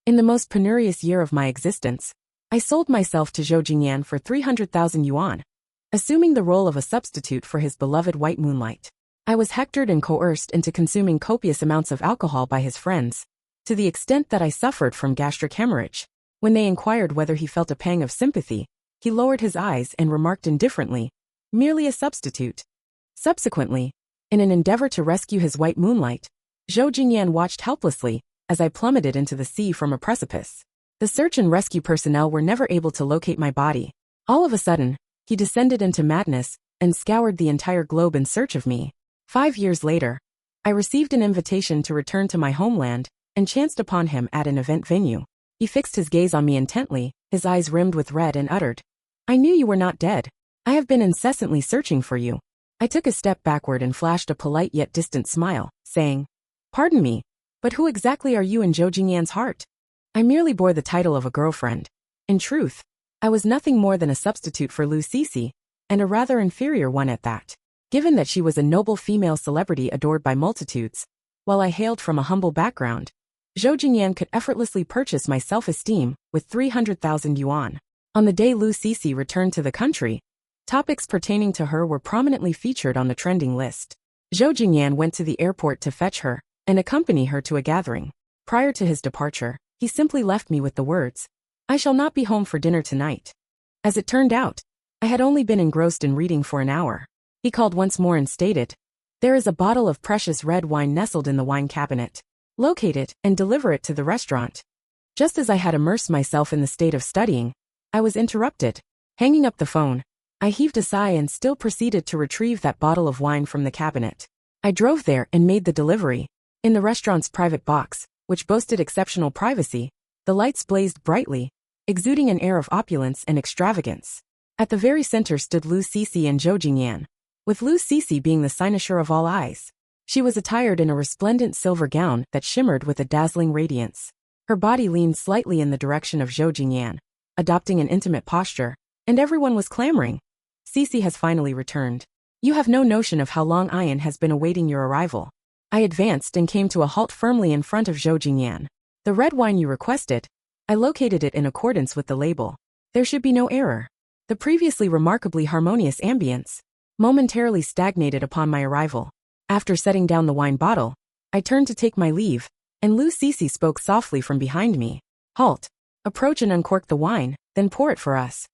In the most penurious year of my existence, I sold myself to Zhou Jingyan for 300,000 yuan, assuming the role of a substitute for his beloved white moonlight. I was hectored and coerced into consuming copious amounts of alcohol by his friends, to the extent that I suffered from gastric hemorrhage. When they inquired whether he felt a pang of sympathy, he lowered his eyes and remarked indifferently, "Merely a substitute." Subsequently, in an endeavor to rescue his white moonlight, Zhou Jingyan watched helplessly as I plummeted into the sea from a precipice. The search and rescue personnel were never able to locate my body. All of a sudden, he descended into madness and scoured the entire globe in search of me. 5 years later, I received an invitation to return to my homeland and chanced upon him at an event venue. He fixed his gaze on me intently, his eyes rimmed with red, and uttered, "I knew you were not dead. I have been incessantly searching for you." I took a step backward and flashed a polite yet distant smile, saying, "Pardon me, but who exactly are you in Zhou Jingyan's heart?" I merely bore the title of a girlfriend. In truth, I was nothing more than a substitute for Lu Sisi, and a rather inferior one at that. Given that she was a noble female celebrity adored by multitudes, while I hailed from a humble background, Zhou Jingyan could effortlessly purchase my self-esteem with 300,000 yuan. On the day Lu Sisi returned to the country, topics pertaining to her were prominently featured on the trending list. Zhou Jingyan went to the airport to fetch her and accompany her to a gathering. Prior to his departure, he simply left me with the words, "I shall not be home for dinner tonight." As it turned out, I had only been engrossed in reading for an hour. He called once more and stated, "There is a bottle of precious red wine nestled in the wine cabinet. Locate it and deliver it to the restaurant." Just as I had immersed myself in the state of studying, I was interrupted. Hanging up the phone, I heaved a sigh and still proceeded to retrieve that bottle of wine from the cabinet. I drove there and made the delivery. In the restaurant's private box, which boasted exceptional privacy, the lights blazed brightly, exuding an air of opulence and extravagance. At the very center stood Lu Sisi and Zhou Jingyan, with Lu Sisi being the cynosure of all eyes. She was attired in a resplendent silver gown that shimmered with a dazzling radiance. Her body leaned slightly in the direction of Zhou Jingyan, adopting an intimate posture, and everyone was clamoring, "Sisi has finally returned. You have no notion of how long Ian has been awaiting your arrival." I advanced and came to a halt firmly in front of Zhou Jingyan. "The red wine you requested, I located it in accordance with the label. There should be no error." The previously remarkably harmonious ambience momentarily stagnated upon my arrival. After setting down the wine bottle, I turned to take my leave, and Lu Sisi spoke softly from behind me. "Halt. Approach and uncork the wine, then pour it for us."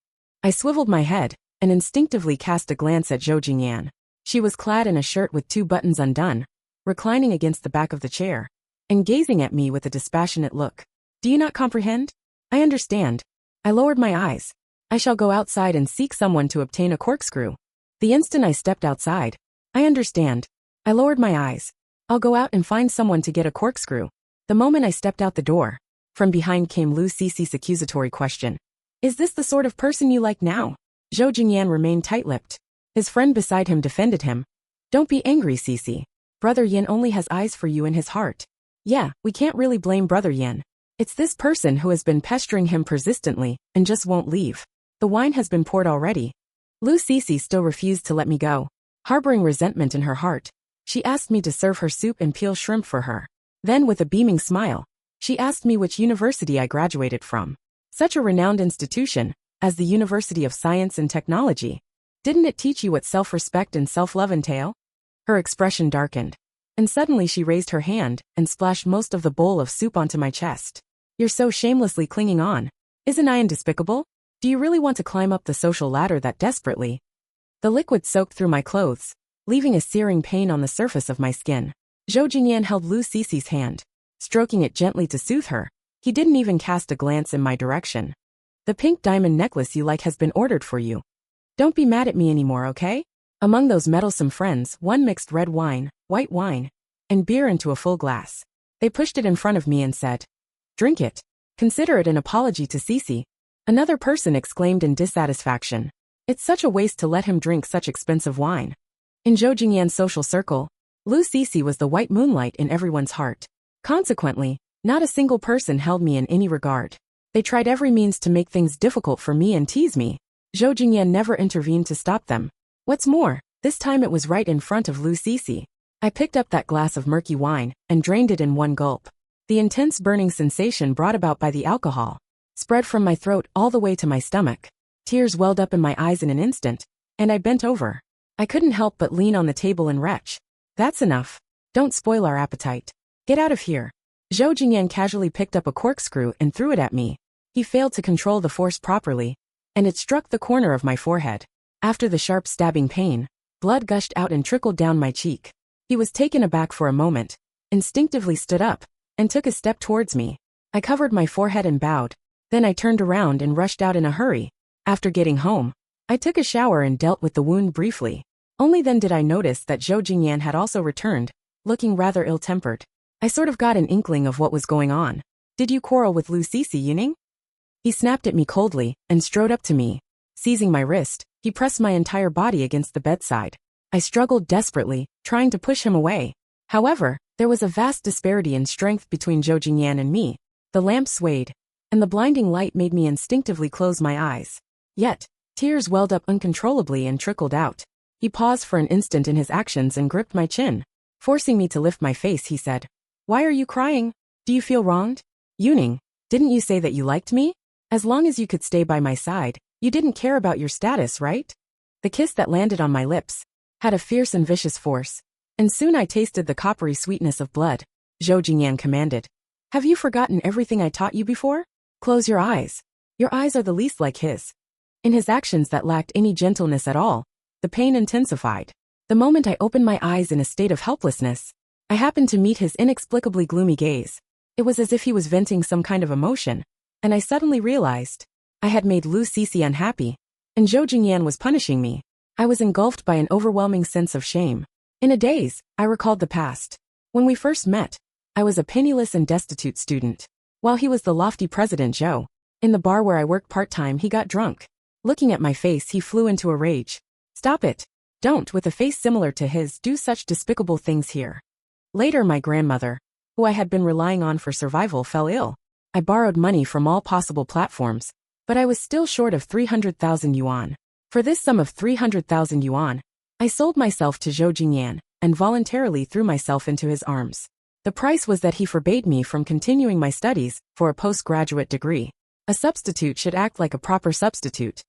I swiveled my head and instinctively cast a glance at Zhou Jingyan. She was clad in a shirt with 2 buttons undone, reclining against the back of the chair, and gazing at me with a dispassionate look. "Do you not comprehend?" "I understand." I lowered my eyes. "I shall go outside and seek someone to obtain a corkscrew." The instant I stepped outside, "I understand." I lowered my eyes. "I'll go out and find someone to get a corkscrew." The moment I stepped out the door, from behind came Lu Sisi's accusatory question. "Is this the sort of person you like now?" Zhou Jingyan remained tight-lipped. His friend beside him defended him. "Don't be angry, Sisi. Brother Yin only has eyes for you in his heart." "Yeah, we can't really blame Brother Yin. It's this person who has been pestering him persistently and just won't leave. The wine has been poured already." Lu Sisi still refused to let me go. Harboring resentment in her heart, she asked me to serve her soup and peel shrimp for her. Then, with a beaming smile, she asked me which university I graduated from. Such a renowned institution as the University of Science and Technology. Didn't it teach you what self-respect and self-love entail? Her expression darkened, and suddenly she raised her hand and splashed most of the bowl of soup onto my chest. "You're so shamelessly clinging on. Isn't Ian despicable? Do you really want to climb up the social ladder that desperately?" The liquid soaked through my clothes, leaving a searing pain on the surface of my skin. Zhou Jingyan held Lu Sisi's hand, stroking it gently to soothe her. He didn't even cast a glance in my direction. "The pink diamond necklace you like has been ordered for you. Don't be mad at me anymore, okay?" Among those meddlesome friends, one mixed red wine, white wine, and beer into a full glass. They pushed it in front of me and said, "Drink it. Consider it an apology to Sisi." Another person exclaimed in dissatisfaction, "It's such a waste to let him drink such expensive wine." In Zhou Jingyan's social circle, Lu Sisi was the white moonlight in everyone's heart. Consequently, not a single person held me in any regard. They tried every means to make things difficult for me and tease me. Zhou Jingyan never intervened to stop them. What's more, this time it was right in front of Lu Sisi. I picked up that glass of murky wine and drained it in one gulp. The intense burning sensation brought about by the alcohol spread from my throat all the way to my stomach. Tears welled up in my eyes in an instant, and I bent over. I couldn't help but lean on the table and retch. That's enough. Don't spoil our appetite. Get out of here. Zhou Jingyan casually picked up a corkscrew and threw it at me. He failed to control the force properly, and it struck the corner of my forehead. After the sharp stabbing pain, blood gushed out and trickled down my cheek. He was taken aback for a moment, instinctively stood up, and took a step towards me. I covered my forehead and bowed. Then I turned around and rushed out in a hurry. After getting home, I took a shower and dealt with the wound briefly. Only then did I notice that Zhou Jingyan had also returned, looking rather ill-tempered. I sort of got an inkling of what was going on. Did you quarrel with Lu Sisi, Yuning? He snapped at me coldly and strode up to me. Seizing my wrist, he pressed my entire body against the bedside. I struggled desperately, trying to push him away. However, there was a vast disparity in strength between Zhou Jingyan and me. The lamp swayed, and the blinding light made me instinctively close my eyes. Yet, tears welled up uncontrollably and trickled out. He paused for an instant in his actions and gripped my chin. Forcing me to lift my face, he said, "Why are you crying? Do you feel wronged? Yuning, didn't you say that you liked me? As long as you could stay by my side, you didn't care about your status, right?" The kiss that landed on my lips had a fierce and vicious force, and soon I tasted the coppery sweetness of blood. Zhou Jingyan commanded, "Have you forgotten everything I taught you before? Close your eyes. Your eyes are the least like his." In his actions that lacked any gentleness at all, the pain intensified. The moment I opened my eyes in a state of helplessness, I happened to meet his inexplicably gloomy gaze. It was as if he was venting some kind of emotion, and I suddenly realized I had made Lu Sisi unhappy, and Zhou Jingyan was punishing me. I was engulfed by an overwhelming sense of shame. In a daze, I recalled the past. When we first met, I was a penniless and destitute student, while he was the lofty President Zhou. In the bar where I worked part-time, he got drunk. Looking at my face, he flew into a rage. "Stop it. Don't, with a face similar to his, do such despicable things here." Later, my grandmother, who I had been relying on for survival, fell ill. I borrowed money from all possible platforms, but I was still short of 300,000 yuan. For this sum of 300,000 yuan, I sold myself to Zhou Jingyan and voluntarily threw myself into his arms. The price was that he forbade me from continuing my studies for a postgraduate degree. A substitute should act like a proper substitute.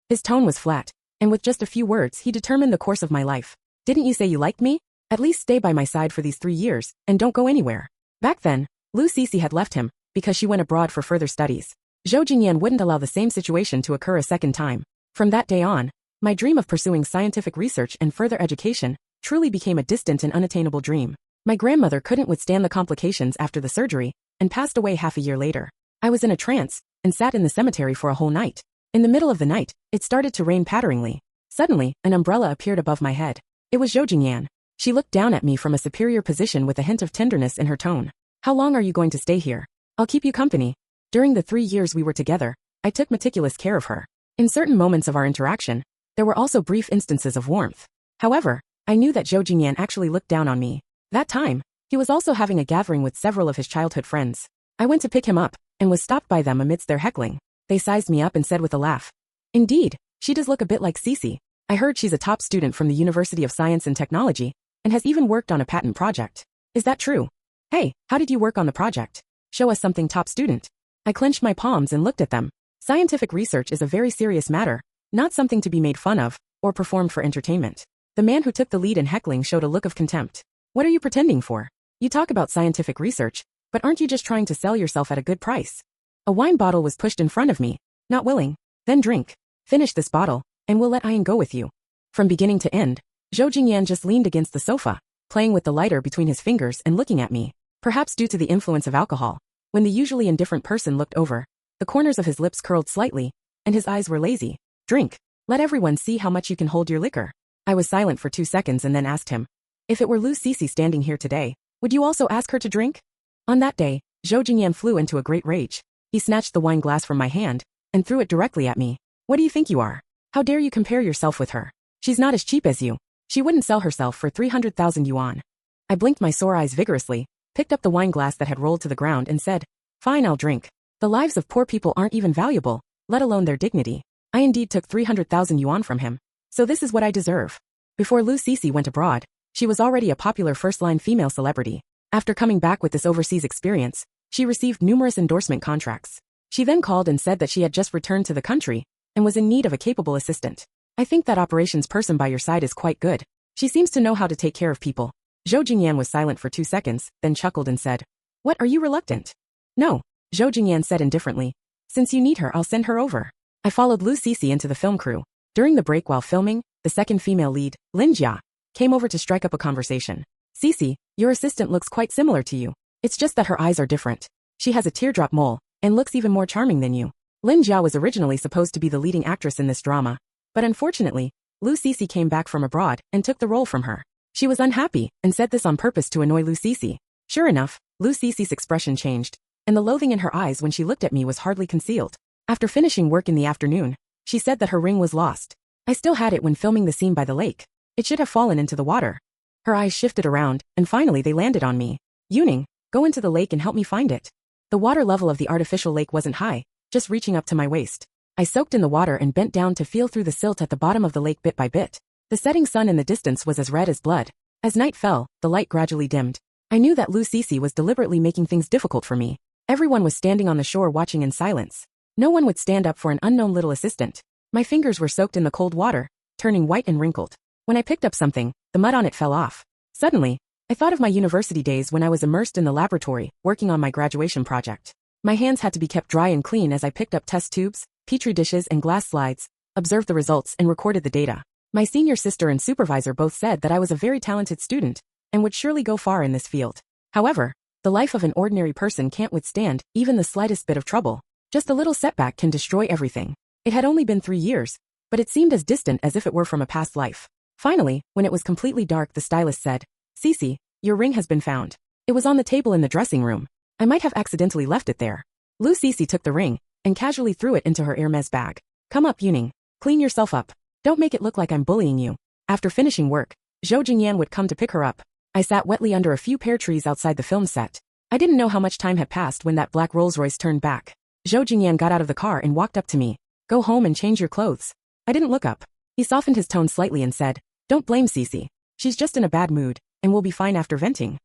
His tone was flat, and with just a few words he determined the course of my life. "Didn't you say you liked me? At least stay by my side for these 3 years, and don't go anywhere." Back then, Lu Sisi had left him, because she went abroad for further studies. Zhou Jingyan wouldn't allow the same situation to occur a second time. From that day on, my dream of pursuing scientific research and further education truly became a distant and unattainable dream. My grandmother couldn't withstand the complications after the surgery, and passed away half a year later. I was in a trance, and sat in the cemetery for a whole night. In the middle of the night, it started to rain patteringly. Suddenly, an umbrella appeared above my head. It was Zhou Jingyan. She looked down at me from a superior position with a hint of tenderness in her tone. "How long are you going to stay here? I'll keep you company." During the 3 years we were together, I took meticulous care of her. In certain moments of our interaction, there were also brief instances of warmth. However, I knew that Zhou Jingyan actually looked down on me. That time, he was also having a gathering with several of his childhood friends. I went to pick him up, and was stopped by them amidst their heckling. They sized me up and said with a laugh, "Indeed, she does look a bit like Sisi. I heard she's a top student from the University of Science and Technology, and has even worked on a patent project. Is that true? Hey, how did you work on the project? Show us something, top student." I clenched my palms and looked at them. Scientific research is a very serious matter, not something to be made fun of, or performed for entertainment. The man who took the lead in heckling showed a look of contempt. "What are you pretending for? You talk about scientific research, but aren't you just trying to sell yourself at a good price?" A wine bottle was pushed in front of me. "Not willing? Then drink. Finish this bottle, and we'll let Ian go with you." From beginning to end, Zhou Jingyan just leaned against the sofa, playing with the lighter between his fingers and looking at me. Perhaps due to the influence of alcohol, when the usually indifferent person looked over, the corners of his lips curled slightly, and his eyes were lazy. "Drink. Let everyone see how much you can hold your liquor." I was silent for 2 seconds and then asked him, "If it were Lu Sisi standing here today, would you also ask her to drink?" On that day, Zhou Jingyan flew into a great rage. He snatched the wine glass from my hand and threw it directly at me. "What do you think you are? How dare you compare yourself with her? She's not as cheap as you. She wouldn't sell herself for 300,000 yuan. I blinked my sore eyes vigorously, picked up the wine glass that had rolled to the ground and said, "Fine, I'll drink. The lives of poor people aren't even valuable, let alone their dignity. I indeed took 300,000 yuan from him, so this is what I deserve." Before Lu Sisi went abroad, she was already a popular first-line female celebrity. After coming back with this overseas experience, she received numerous endorsement contracts. She then called and said that she had just returned to the country and was in need of a capable assistant. I think that operations person by your side is quite good. She seems to know how to take care of people. Zhou Jingyan was silent for 2 seconds, then chuckled and said, "What, are you reluctant?" "No," Zhou Jingyan said indifferently. "Since you need her, I'll send her over." I followed Lu Sisi into the film crew. During the break while filming, the second female lead, Lin Jia, came over to strike up a conversation. "Sisi, your assistant looks quite similar to you. It's just that her eyes are different. She has a teardrop mole and looks even more charming than you." Lin Jia was originally supposed to be the leading actress in this drama, but unfortunately, Lu Sisi came back from abroad and took the role from her. She was unhappy and said this on purpose to annoy Lu Sisi. Sure enough, Lu Sisi's expression changed, and the loathing in her eyes when she looked at me was hardly concealed. After finishing work in the afternoon, she said that her ring was lost. I still had it when filming the scene by the lake. It should have fallen into the water. Her eyes shifted around, and finally they landed on me. "Yuning, go into the lake and help me find it." The water level of the artificial lake wasn't high, just reaching up to my waist. I soaked in the water and bent down to feel through the silt at the bottom of the lake bit by bit. The setting sun in the distance was as red as blood. As night fell, the light gradually dimmed. I knew that Lu Sisi was deliberately making things difficult for me. Everyone was standing on the shore watching in silence. No one would stand up for an unknown little assistant. My fingers were soaked in the cold water, turning white and wrinkled. When I picked up something, the mud on it fell off. Suddenly, I thought of my university days when I was immersed in the laboratory, working on my graduation project. My hands had to be kept dry and clean as I picked up test tubes, petri dishes and glass slides, observed the results and recorded the data. My senior sister and supervisor both said that I was a very talented student and would surely go far in this field. However, the life of an ordinary person can't withstand even the slightest bit of trouble. Just a little setback can destroy everything. It had only been 3 years, but it seemed as distant as if it were from a past life. Finally, when it was completely dark, the stylist said, "Sisi, your ring has been found. It was on the table in the dressing room. I might have accidentally left it there." Lu Sisi took the ring and casually threw it into her Hermes bag. "Come up, Yuning. Clean yourself up. Don't make it look like I'm bullying you." After finishing work, Zhou Jingyan would come to pick her up. I sat wetly under a few pear trees outside the film set. I didn't know how much time had passed when that black Rolls-Royce turned back. Zhou Jingyan got out of the car and walked up to me. "Go home and change your clothes." I didn't look up. He softened his tone slightly and said, "Don't blame Sisi. She's just in a bad mood, and will be fine after venting."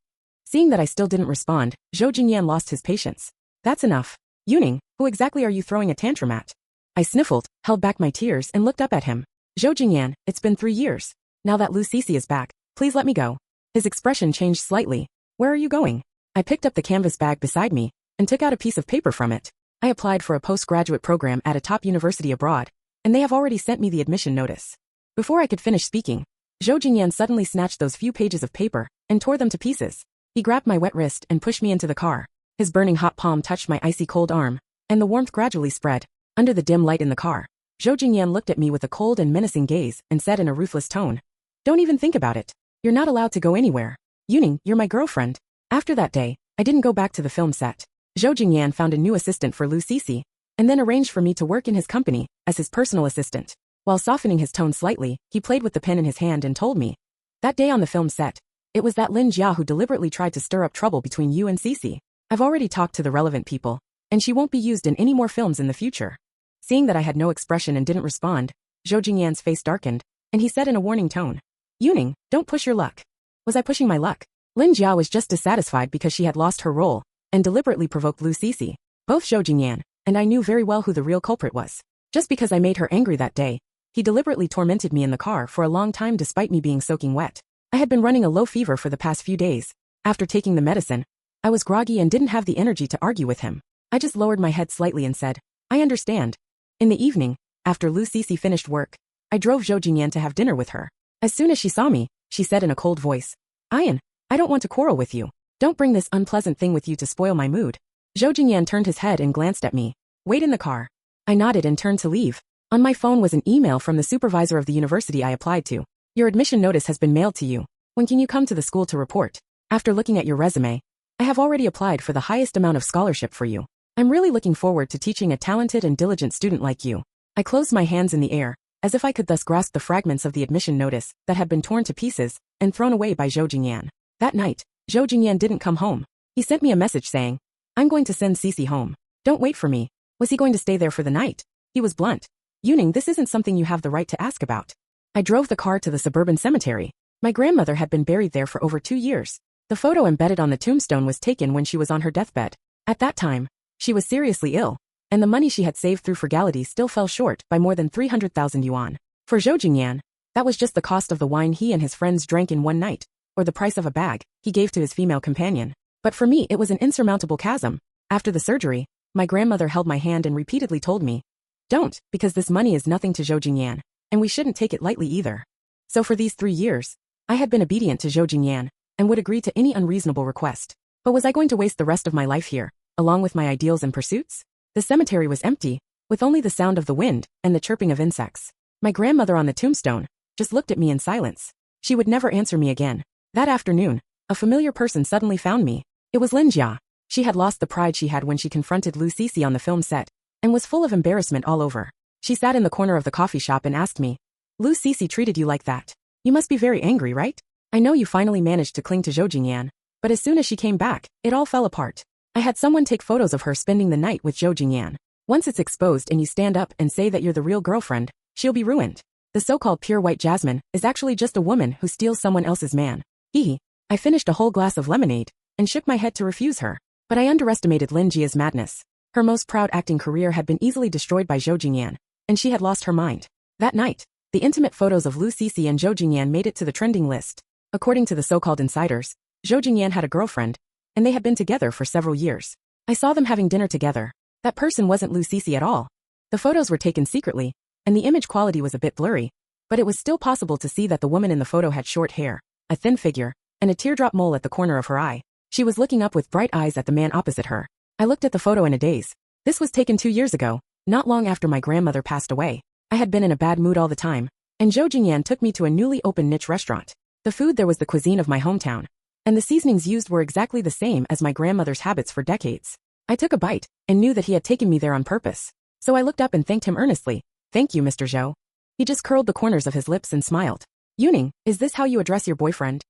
Seeing that I still didn't respond, Zhou Jingyan lost his patience. "That's enough. Yuning, who exactly are you throwing a tantrum at?" I sniffled, held back my tears and looked up at him. "Zhou Jingyan, it's been 3 years. Now that Lu Sisi is back, please let me go." His expression changed slightly. "Where are you going?" I picked up the canvas bag beside me and took out a piece of paper from it. I applied for a postgraduate program at a top university abroad, and they have already sent me the admission notice. Before I could finish speaking, Zhou Jingyan suddenly snatched those few pages of paper and tore them to pieces. He grabbed my wet wrist and pushed me into the car. His burning hot palm touched my icy cold arm, and the warmth gradually spread. Under the dim light in the car, Zhou Jingyan looked at me with a cold and menacing gaze and said in a ruthless tone, "Don't even think about it. You're not allowed to go anywhere. Yuning, you're my girlfriend." After that day, I didn't go back to the film set. Zhou Jingyan found a new assistant for Lu Sisi, and then arranged for me to work in his company as his personal assistant. While softening his tone slightly, he played with the pen in his hand and told me, "That day on the film set, it was that Lin Jia who deliberately tried to stir up trouble between you and Sisi. I've already talked to the relevant people, and she won't be used in any more films in the future." Seeing that I had no expression and didn't respond, Zhou Jingyan's face darkened, and he said in a warning tone, "Yuning, don't push your luck." Was I pushing my luck? Lin Jia was just dissatisfied because she had lost her role and deliberately provoked Lu Sisi. Both Zhou Jingyan and I knew very well who the real culprit was. Just because I made her angry that day, he deliberately tormented me in the car for a long time despite me being soaking wet. I had been running a low fever for the past few days. After taking the medicine, I was groggy and didn't have the energy to argue with him. I just lowered my head slightly and said, "I understand." In the evening, after Lu Sisi finished work, I drove Zhou Jingyan to have dinner with her. As soon as she saw me, she said in a cold voice, "Ian, I don't want to quarrel with you. Don't bring this unpleasant thing with you to spoil my mood." Zhou Jingyan turned his head and glanced at me. "Wait in the car." I nodded and turned to leave. On my phone was an email from the supervisor of the university I applied to. "Your admission notice has been mailed to you. When can you come to the school to report? After looking at your resume, I have already applied for the highest amount of scholarship for you. I'm really looking forward to teaching a talented and diligent student like you." I closed my hands in the air, as if I could thus grasp the fragments of the admission notice that had been torn to pieces and thrown away by Zhou Jingyan. That night, Zhou Jingyan didn't come home. He sent me a message saying, "I'm going to send Sisi home. Don't wait for me." Was he going to stay there for the night? He was blunt. "Yuning, this isn't something you have the right to ask about." I drove the car to the suburban cemetery. My grandmother had been buried there for over 2 years. The photo embedded on the tombstone was taken when she was on her deathbed. At that time, she was seriously ill, and the money she had saved through frugality still fell short by more than 300,000 yuan. For Zhou Jingyan, that was just the cost of the wine he and his friends drank in one night, or the price of a bag he gave to his female companion. But for me it was an insurmountable chasm. After the surgery, my grandmother held my hand and repeatedly told me, "Don't, because this money is nothing to Zhou Jingyan, and we shouldn't take it lightly either." So for these 3 years, I had been obedient to Zhou Jingyan, and would agree to any unreasonable request. But was I going to waste the rest of my life here, along with my ideals and pursuits? The cemetery was empty, with only the sound of the wind and the chirping of insects. My grandmother on the tombstone just looked at me in silence. She would never answer me again. That afternoon, a familiar person suddenly found me. It was Lin Jia. She had lost the pride she had when she confronted Lu Sisi on the film set, and was full of embarrassment all over. She sat in the corner of the coffee shop and asked me, "Lu Sisi treated you like that? You must be very angry, right? I know you finally managed to cling to Zhou Jingyan, but as soon as she came back, it all fell apart. I had someone take photos of her spending the night with Zhou Jingyan. Once it's exposed and you stand up and say that you're the real girlfriend, she'll be ruined. The so-called pure white jasmine is actually just a woman who steals someone else's man." Hee. I finished a whole glass of lemonade and shook my head to refuse her. But I underestimated Lin Jia's madness. Her most proud acting career had been easily destroyed by Zhou Jingyan, and she had lost her mind. That night, the intimate photos of Lu Sisi and Zhou Jingyan made it to the trending list. According to the so-called insiders, Zhou Jingyan had a girlfriend, and they had been together for several years. I saw them having dinner together. That person wasn't Lu Sisi at all. The photos were taken secretly, and the image quality was a bit blurry, but it was still possible to see that the woman in the photo had short hair, a thin figure, and a teardrop mole at the corner of her eye. She was looking up with bright eyes at the man opposite her. I looked at the photo in a daze. This was taken 2 years ago, not long after my grandmother passed away. I had been in a bad mood all the time, and Zhou Jingyan took me to a newly opened niche restaurant. The food there was the cuisine of my hometown, and the seasonings used were exactly the same as my grandmother's habits for decades. I took a bite, and knew that he had taken me there on purpose. So I looked up and thanked him earnestly. "Thank you, Mr. Zhou." He just curled the corners of his lips and smiled. "Yuning, is this how you address your boyfriend?"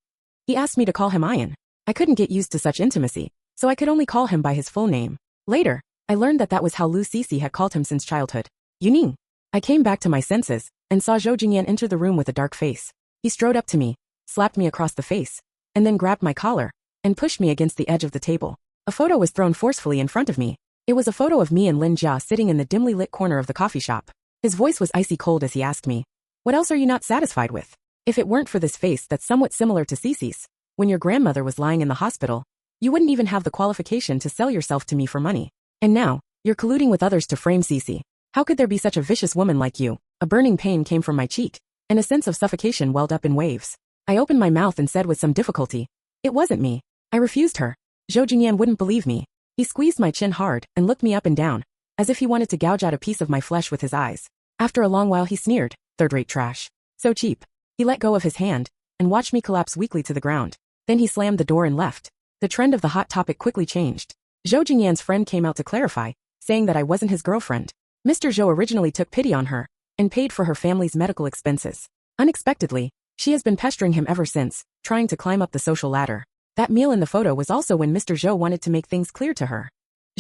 He asked me to call him Ian. I couldn't get used to such intimacy, so I could only call him by his full name. Later, I learned that that was how Lu Sisi had called him since childhood. "Yuning." I came back to my senses, and saw Zhou Jingyan enter the room with a dark face. He strode up to me, slapped me across the face, and then grabbed my collar, and pushed me against the edge of the table. A photo was thrown forcefully in front of me. It was a photo of me and Lin Jia sitting in the dimly lit corner of the coffee shop. His voice was icy cold as he asked me, "What else are you not satisfied with? If it weren't for this face that's somewhat similar to Sisi's, when your grandmother was lying in the hospital, you wouldn't even have the qualification to sell yourself to me for money. And now, you're colluding with others to frame Sisi. How could there be such a vicious woman like you?" A burning pain came from my cheek, and a sense of suffocation welled up in waves. I opened my mouth and said with some difficulty, "It wasn't me. I refused her." Zhou Jingyan wouldn't believe me. He squeezed my chin hard and looked me up and down, as if he wanted to gouge out a piece of my flesh with his eyes. After a long while he sneered, "Third-rate trash. So cheap." He let go of his hand, and watched me collapse weakly to the ground. Then he slammed the door and left. The trend of the hot topic quickly changed. Zhou Jingyan's friend came out to clarify, saying that I wasn't his girlfriend. Mr. Zhou originally took pity on her, and paid for her family's medical expenses. Unexpectedly, she has been pestering him ever since, trying to climb up the social ladder. That meal in the photo was also when Mr. Zhou wanted to make things clear to her.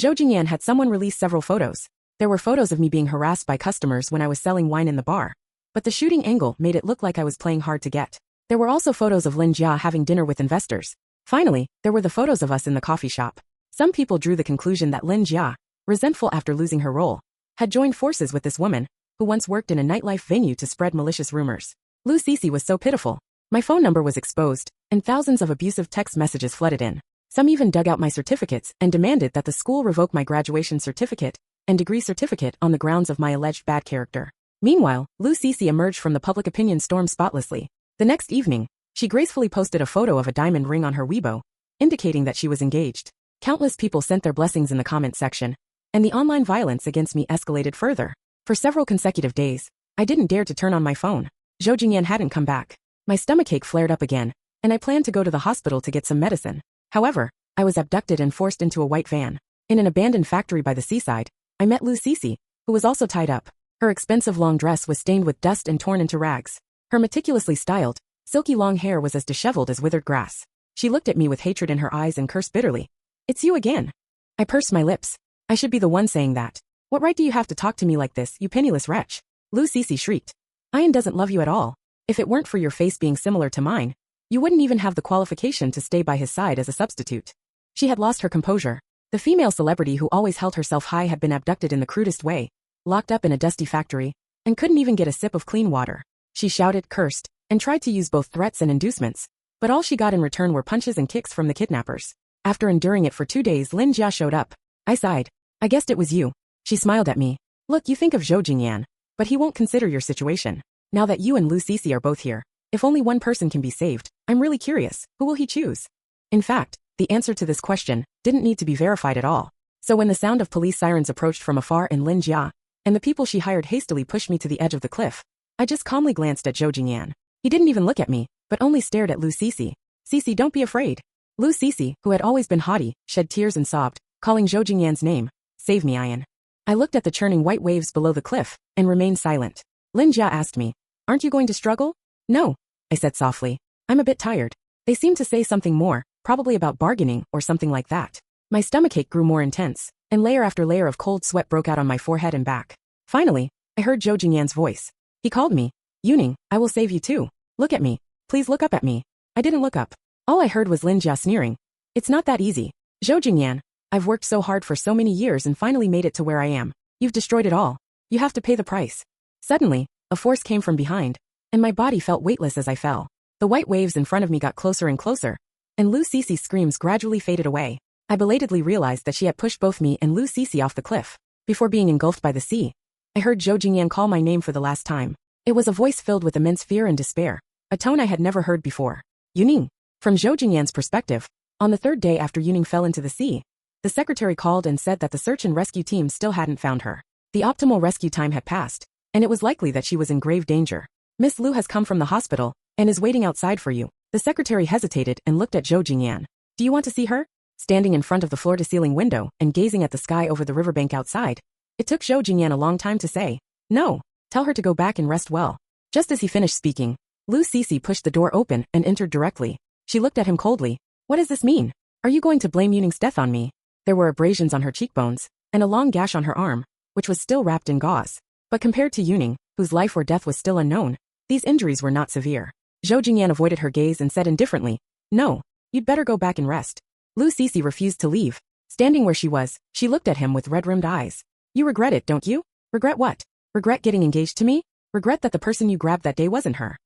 Zhou Jingyan had someone release several photos. There were photos of me being harassed by customers when I was selling wine in the bar, but the shooting angle made it look like I was playing hard to get. There were also photos of Lin Jia having dinner with investors. Finally, there were the photos of us in the coffee shop. Some people drew the conclusion that Lin Jia, resentful after losing her role, had joined forces with this woman, who once worked in a nightlife venue to spread malicious rumors. Lu Sisi was so pitiful. My phone number was exposed, and thousands of abusive text messages flooded in. Some even dug out my certificates and demanded that the school revoke my graduation certificate and degree certificate on the grounds of my alleged bad character. Meanwhile, Lu Sisi emerged from the public opinion storm spotlessly. The next evening, she gracefully posted a photo of a diamond ring on her Weibo, indicating that she was engaged. Countless people sent their blessings in the comment section, and the online violence against me escalated further. For several consecutive days, I didn't dare to turn on my phone. Zhou Jingyan hadn't come back. My stomachache flared up again, and I planned to go to the hospital to get some medicine. However, I was abducted and forced into a white van. In an abandoned factory by the seaside, I met Lu Sisi, who was also tied up. Her expensive long dress was stained with dust and torn into rags. Her meticulously styled, silky long hair was as disheveled as withered grass. She looked at me with hatred in her eyes and cursed bitterly. "It's you again." I pursed my lips. I should be the one saying that. "What right do you have to talk to me like this, you penniless wretch?" Lu Sisi shrieked. "Ian doesn't love you at all. If it weren't for your face being similar to mine, You wouldn't even have the qualification to stay by his side as a substitute. She had lost her composure. The female celebrity who always held herself high had been abducted in the crudest way, locked up in a dusty factory, and couldn't even get a sip of clean water. She shouted, cursed, and tried to use both threats and inducements, but all she got in return were punches and kicks from the kidnappers. After enduring it for 2 days, Lin Jia showed up. I sighed. I guessed it was you. She smiled at me. Look, you think of Zhou Jingyan, but he won't consider your situation. Now that you and Lu Sisi are both here, if only one person can be saved, I'm really curious, who will he choose? In fact, the answer to this question didn't need to be verified at all. So when the sound of police sirens approached from afar in Lin Jia, and the people she hired hastily pushed me to the edge of the cliff, I just calmly glanced at Zhou Jingyan. He didn't even look at me, but only stared at Lu Sisi. Sisi, don't be afraid. Lu Sisi, who had always been haughty, shed tears and sobbed, calling Zhou Jingyan's name. Save me, Ian. I looked at the churning white waves below the cliff, and remained silent. Lin Jia asked me, aren't you going to struggle? No, I said softly. I'm a bit tired. They seemed to say something more, probably about bargaining or something like that. My stomachache grew more intense, and layer after layer of cold sweat broke out on my forehead and back. Finally, I heard Zhou Jingyan's voice. He called me. Yuning, I will save you too. Look at me. Please look up at me. I didn't look up. All I heard was Lin Jia sneering. It's not that easy. Zhou Jingyan, I've worked so hard for so many years and finally made it to where I am. You've destroyed it all. You have to pay the price. Suddenly, a force came from behind, and my body felt weightless as I fell. The white waves in front of me got closer and closer, and Lu Sisi's screams gradually faded away. I belatedly realized that she had pushed both me and Lu Sisi off the cliff. Before being engulfed by the sea, I heard Zhou Jingyan call my name for the last time. It was a voice filled with immense fear and despair, a tone I had never heard before. Yuning. From Zhou Jingyan's perspective, on the 3rd day after Yuning fell into the sea, the secretary called and said that the search and rescue team still hadn't found her. The optimal rescue time had passed, and it was likely that she was in grave danger. Miss Lu has come from the hospital and is waiting outside for you. The secretary hesitated and looked at Zhou Jingyan. Do you want to see her? Standing in front of the floor-to-ceiling window and gazing at the sky over the riverbank outside, it took Zhou Jingyan a long time to say, no, tell her to go back and rest well. Just as he finished speaking, Lu Sisi pushed the door open and entered directly. She looked at him coldly. What does this mean? Are you going to blame Yuning's death on me? There were abrasions on her cheekbones, and a long gash on her arm, which was still wrapped in gauze. But compared to Yuning, whose life or death was still unknown, these injuries were not severe. Zhou Jingyan avoided her gaze and said indifferently, no, you'd better go back and rest. Lu Sisi refused to leave. Standing where she was, she looked at him with red-rimmed eyes. You regret it, don't you? Regret what? Regret getting engaged to me? Regret that the person you grabbed that day wasn't her?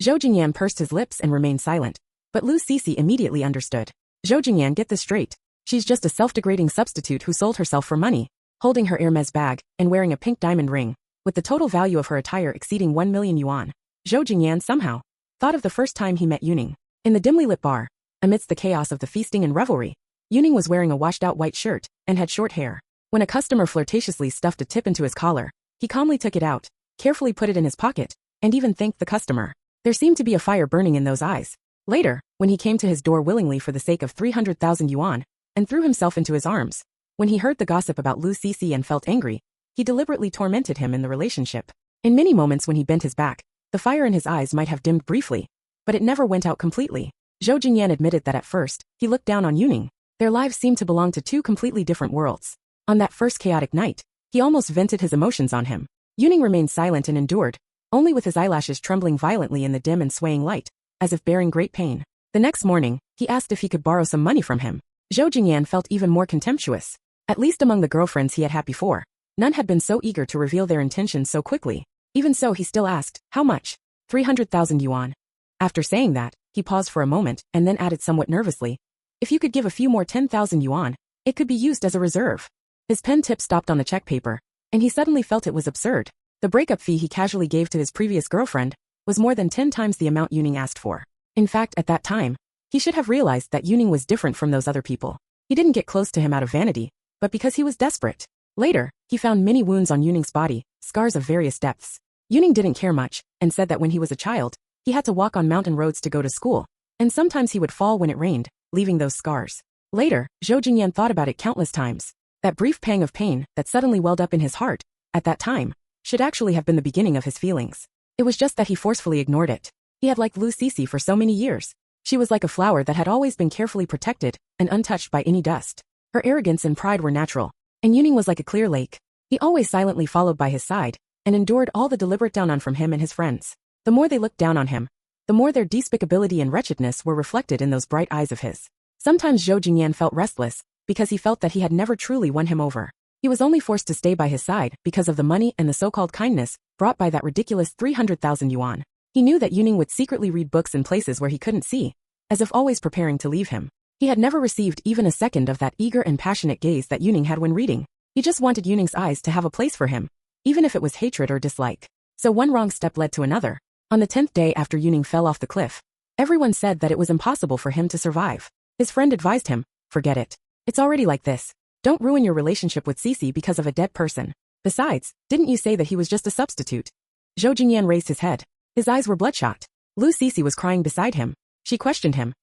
Zhou Jingyan pursed his lips and remained silent. But Lu Sisi immediately understood. Zhou Jingyan, get this straight. She's just a self-degrading substitute who sold herself for money, holding her Hermes bag and wearing a pink diamond ring, with the total value of her attire exceeding 1 million yuan. Zhou Jingyan somehow thought of the first time he met Yuning. In the dimly lit bar, amidst the chaos of the feasting and revelry, Yuning was wearing a washed-out white shirt and had short hair. When a customer flirtatiously stuffed a tip into his collar, he calmly took it out, carefully put it in his pocket, and even thanked the customer. There seemed to be a fire burning in those eyes. Later, when he came to his door willingly for the sake of 300,000 yuan, and threw himself into his arms, when he heard the gossip about Lu Sisi and felt angry, he deliberately tormented him in the relationship. In many moments when he bent his back, the fire in his eyes might have dimmed briefly, but it never went out completely. Zhou Jingyan admitted that at first, he looked down on Yuning. Their lives seemed to belong to two completely different worlds. On that first chaotic night, he almost vented his emotions on him. Yuning remained silent and endured, only with his eyelashes trembling violently in the dim and swaying light, as if bearing great pain. The next morning, he asked if he could borrow some money from him. Zhou Jingyan felt even more contemptuous. At least among the girlfriends he had had before, none had been so eager to reveal their intentions so quickly. Even so, he still asked, how much? 300,000 yuan. After saying that, he paused for a moment and then added somewhat nervously, if you could give a few more 10,000 yuan, it could be used as a reserve. His pen tip stopped on the check paper, and he suddenly felt it was absurd. The breakup fee he casually gave to his previous girlfriend was more than 10 times the amount Yuning asked for. In fact, at that time, he should have realized that Yuning was different from those other people. He didn't get close to him out of vanity, but because he was desperate. Later, he found many wounds on Yuning's body, scars of various depths. Yuning didn't care much, and said that when he was a child, he had to walk on mountain roads to go to school, and sometimes he would fall when it rained, leaving those scars. Later, Zhou Jingyan thought about it countless times. That brief pang of pain that suddenly welled up in his heart, at that time, should actually have been the beginning of his feelings. It was just that he forcefully ignored it. He had liked Lu Sisi for so many years. She was like a flower that had always been carefully protected and untouched by any dust. Her arrogance and pride were natural, and Yuning was like a clear lake. He always silently followed by his side, and endured all the deliberate down on from him and his friends. The more they looked down on him, the more their despicability and wretchedness were reflected in those bright eyes of his. Sometimes Zhou Jingyan felt restless, because he felt that he had never truly won him over. He was only forced to stay by his side because of the money and the so-called kindness brought by that ridiculous 300,000 yuan. He knew that Yuning would secretly read books in places where he couldn't see, as if always preparing to leave him. He had never received even a second of that eager and passionate gaze that Yuning had when reading. He just wanted Yuning's eyes to have a place for him, even if it was hatred or dislike. So one wrong step led to another. On the 10th day after Yuning fell off the cliff, everyone said that it was impossible for him to survive. His friend advised him, forget it. It's already like this. Don't ruin your relationship with Sisi because of a dead person. Besides, didn't you say that he was just a substitute? Zhou Jingyan raised his head. His eyes were bloodshot. Lu Sisi was crying beside him. She questioned him.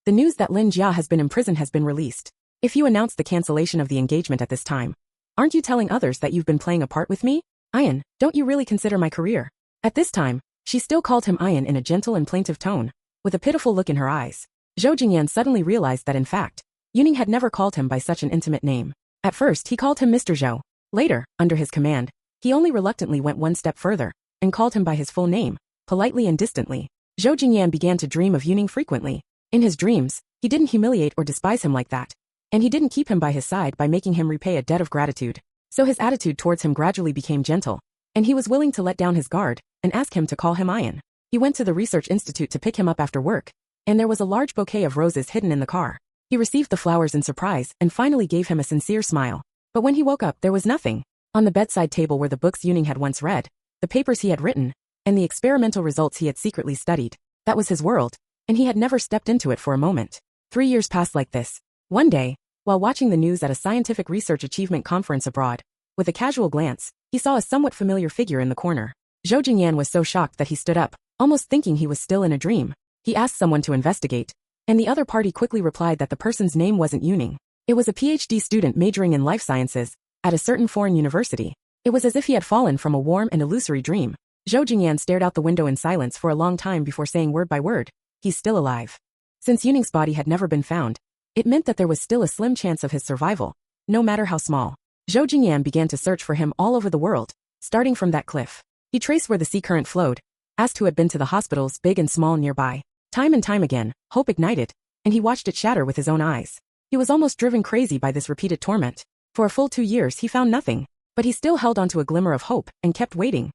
The news that Lin Jia has been imprisoned has been released. If you announced the cancellation of the engagement at this time, aren't you telling others that you've been playing a part with me? Ian, don't you really consider my career? At this time, she still called him Ian in a gentle and plaintive tone, with a pitiful look in her eyes. Zhou Jingyan suddenly realized that in fact, Yuning had never called him by such an intimate name. At first he called him Mr. Zhou. Later, under his command, he only reluctantly went one step further, and called him by his full name, politely and distantly. Zhou Jingyan began to dream of Yuning frequently. In his dreams, he didn't humiliate or despise him like that. And he didn't keep him by his side by making him repay a debt of gratitude. So his attitude towards him gradually became gentle, and he was willing to let down his guard and ask him to call him Ian. He went to the research institute to pick him up after work, and there was a large bouquet of roses hidden in the car. He received the flowers in surprise and finally gave him a sincere smile. But when he woke up, there was nothing. On the bedside table were the books Yuning had once read, the papers he had written, and the experimental results he had secretly studied. That was his world, and he had never stepped into it for a moment. 3 years passed like this. One day, while watching the news at a scientific research achievement conference abroad, with a casual glance, he saw a somewhat familiar figure in the corner. Zhou Jingyan was so shocked that he stood up, almost thinking he was still in a dream. He asked someone to investigate, and the other party quickly replied that the person's name wasn't Yuning. It was a PhD student majoring in life sciences at a certain foreign university. It was as if he had fallen from a warm and illusory dream. Zhou Jingyan stared out the window in silence for a long time before saying word by word, he's still alive. Since Yuning's body had never been found, it meant that there was still a slim chance of his survival, no matter how small. Zhou Jingyan began to search for him all over the world, starting from that cliff. He traced where the sea current flowed, asked who had been to the hospitals big and small nearby. Time and time again, hope ignited, and he watched it shatter with his own eyes. He was almost driven crazy by this repeated torment. For a full 2 years he found nothing, but he still held on to a glimmer of hope and kept waiting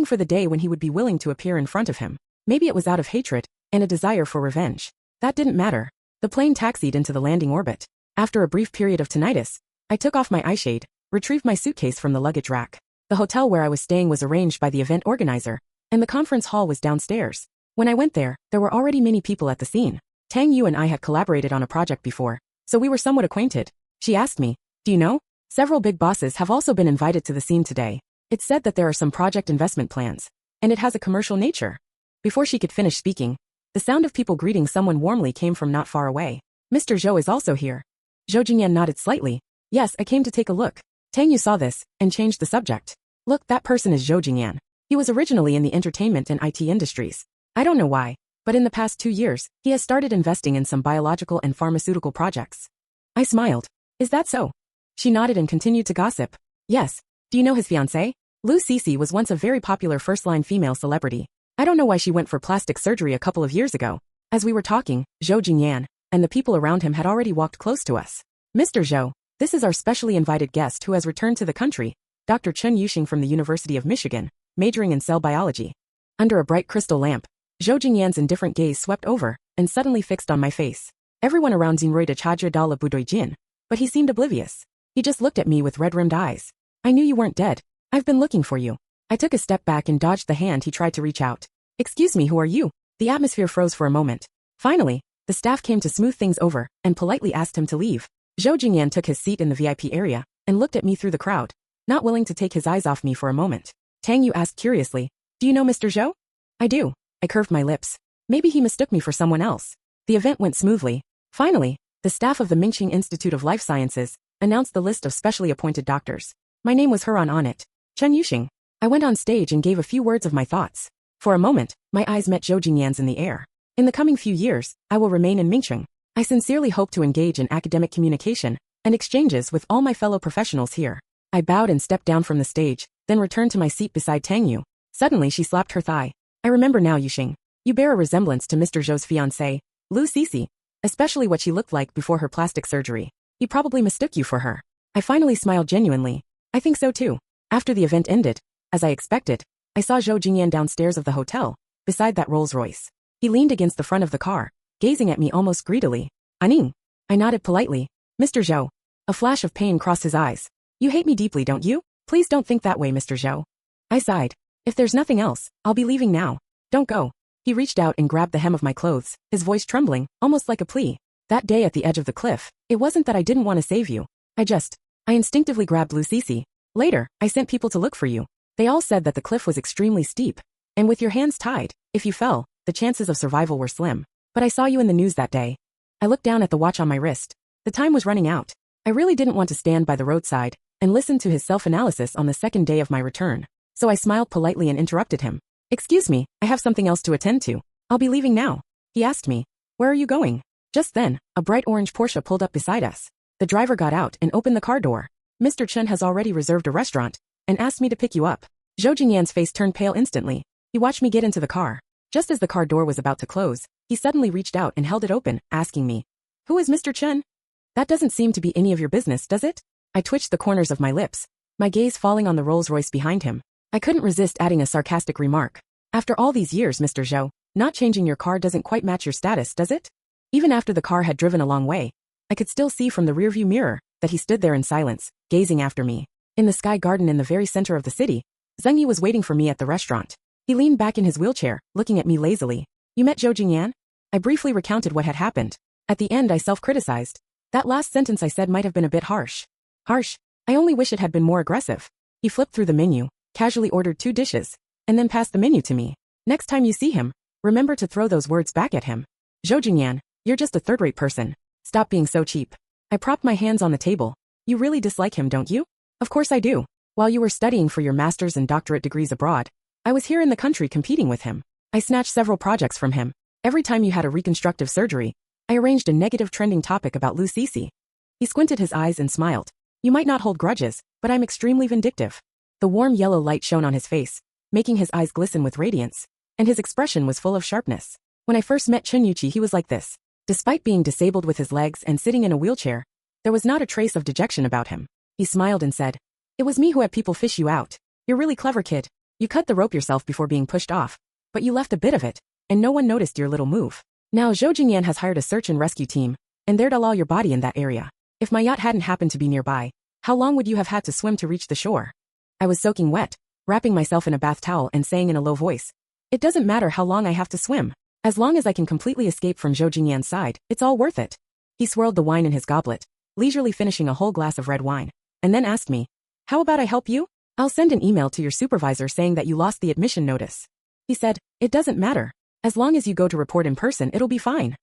for the day when he would be willing to appear in front of him. Maybe it was out of hatred and a desire for revenge. That didn't matter. The plane taxied into the landing orbit. After a brief period of tinnitus, I took off my eyeshade, retrieved my suitcase from the luggage rack. The hotel where I was staying was arranged by the event organizer, and the conference hall was downstairs. When I went there were already many people at the scene. Tang Yu and I had collaborated on a project before, so we were somewhat acquainted. She asked me, do you know? Several big bosses have also been invited to the scene today. It's said that there are some project investment plans, and it has a commercial nature. Before she could finish speaking, the sound of people greeting someone warmly came from not far away. Mr. Zhou is also here. Zhou Jingyan nodded slightly. Yes, I came to take a look. Tang Yu saw this and changed the subject. Look, that person is Zhou Jingyan. He was originally in the entertainment and IT industries. I don't know why, but in the past 2 years, he has started investing in some biological and pharmaceutical projects. I smiled. Is that so? She nodded and continued to gossip. Yes. Do you know his fiancée? Lu Sisi was once a very popular first-line female celebrity. I don't know why she went for plastic surgery a couple of years ago. As we were talking, Zhou Jingyan and the people around him had already walked close to us. Mr. Zhou, this is our specially invited guest who has returned to the country, Dr. Chen Yuxing from the University of Michigan, majoring in cell biology. Under a bright crystal lamp, Zhou Jingyan's indifferent gaze swept over and suddenly fixed on my face. Everyone around Xinrui Chadra Dala Budoi Jin, but he seemed oblivious. He just looked at me with red-rimmed eyes. I knew you weren't dead. I've been looking for you. I took a step back and dodged the hand he tried to reach out. Excuse me, who are you? The atmosphere froze for a moment. Finally, the staff came to smooth things over and politely asked him to leave. Zhou Jingyan took his seat in the VIP area and looked at me through the crowd, not willing to take his eyes off me for a moment. Tang Yu asked curiously, do you know Mr. Zhou? I do. I curved my lips. Maybe he mistook me for someone else. The event went smoothly. Finally, the staff of the Mingqing Institute of Life Sciences announced the list of specially appointed doctors. My name was Huron on it. Chen Yuxing. I went on stage and gave a few words of my thoughts. For a moment, my eyes met Zhou Jingyan's in the air. In the coming few years, I will remain in Mingqing. I sincerely hope to engage in academic communication and exchanges with all my fellow professionals here. I bowed and stepped down from the stage, then returned to my seat beside Tang Yu. Suddenly she slapped her thigh. I remember now, Yuxing. You bear a resemblance to Mr. Zhou's fiancée, Lu Sisi, especially what she looked like before her plastic surgery. He probably mistook you for her. I finally smiled genuinely. I think so too. After the event ended, as I expected, I saw Zhou Jingyan downstairs of the hotel, beside that Rolls-Royce. He leaned against the front of the car, gazing at me almost greedily. Aning. I nodded politely. Mr. Zhou. A flash of pain crossed his eyes. You hate me deeply, don't you? Please don't think that way, Mr. Zhou. I sighed. If there's nothing else, I'll be leaving now. Don't go. He reached out and grabbed the hem of my clothes, his voice trembling, almost like a plea. That day at the edge of the cliff, it wasn't that I didn't want to save you. I instinctively grabbed Lu Sisi. Later, I sent people to look for you. They all said that the cliff was extremely steep. And with your hands tied, if you fell, the chances of survival were slim. But I saw you in the news that day. I looked down at the watch on my wrist. The time was running out. I really didn't want to stand by the roadside and listen to his self-analysis on the second day of my return. So I smiled politely and interrupted him. Excuse me, I have something else to attend to. I'll be leaving now. He asked me. Where are you going? Just then, a bright orange Porsche pulled up beside us. The driver got out and opened the car door. Mr. Chen has already reserved a restaurant and asked me to pick you up. Zhou Jingyan's face turned pale instantly. He watched me get into the car. Just as the car door was about to close, he suddenly reached out and held it open, asking me, "Who is Mr. Chen?" That doesn't seem to be any of your business, does it? I twitched the corners of my lips, my gaze falling on the Rolls-Royce behind him. I couldn't resist adding a sarcastic remark. After all these years, Mr. Zhou, not changing your car doesn't quite match your status, does it? Even after the car had driven a long way, I could still see from the rearview mirror that he stood there in silence, gazing after me. In the sky garden in the very center of the city, Zheng Yi was waiting for me at the restaurant. He leaned back in his wheelchair, looking at me lazily. You met Zhou Jingyan? I briefly recounted what had happened. At the end I self-criticized. That last sentence I said might have been a bit harsh. Harsh? I only wish it had been more aggressive. He flipped through the menu, casually ordered 2 dishes, and then passed the menu to me. Next time you see him, remember to throw those words back at him. Zhou Jingyan, you're just a third-rate person. Stop being so cheap. I propped my hands on the table. You really dislike him, don't you? Of course I do. While you were studying for your master's and doctorate degrees abroad, I was here in the country competing with him. I snatched several projects from him. Every time you had a reconstructive surgery, I arranged a negative trending topic about Lu Sisi. He squinted his eyes and smiled. You might not hold grudges, but I'm extremely vindictive. The warm yellow light shone on his face, making his eyes glisten with radiance, and his expression was full of sharpness. When I first met Chen Yuqi, he was like this. Despite being disabled with his legs and sitting in a wheelchair, there was not a trace of dejection about him. He smiled and said, "It was me who had people fish you out. You're really clever, kid. You cut the rope yourself before being pushed off, but you left a bit of it, and no one noticed your little move. Now Zhou Jingyan has hired a search and rescue team, and they'd allow your body in that area. If my yacht hadn't happened to be nearby, how long would you have had to swim to reach the shore?" I was soaking wet, wrapping myself in a bath towel and saying in a low voice, "It doesn't matter how long I have to swim. As long as I can completely escape from Zhou Jingyan's side, it's all worth it." He swirled the wine in his goblet, leisurely finishing a whole glass of red wine, and then asked me, "How about I help you? I'll send an email to your supervisor saying that you lost the admission notice." He said, "It doesn't matter. As long as you go to report in person, it'll be fine."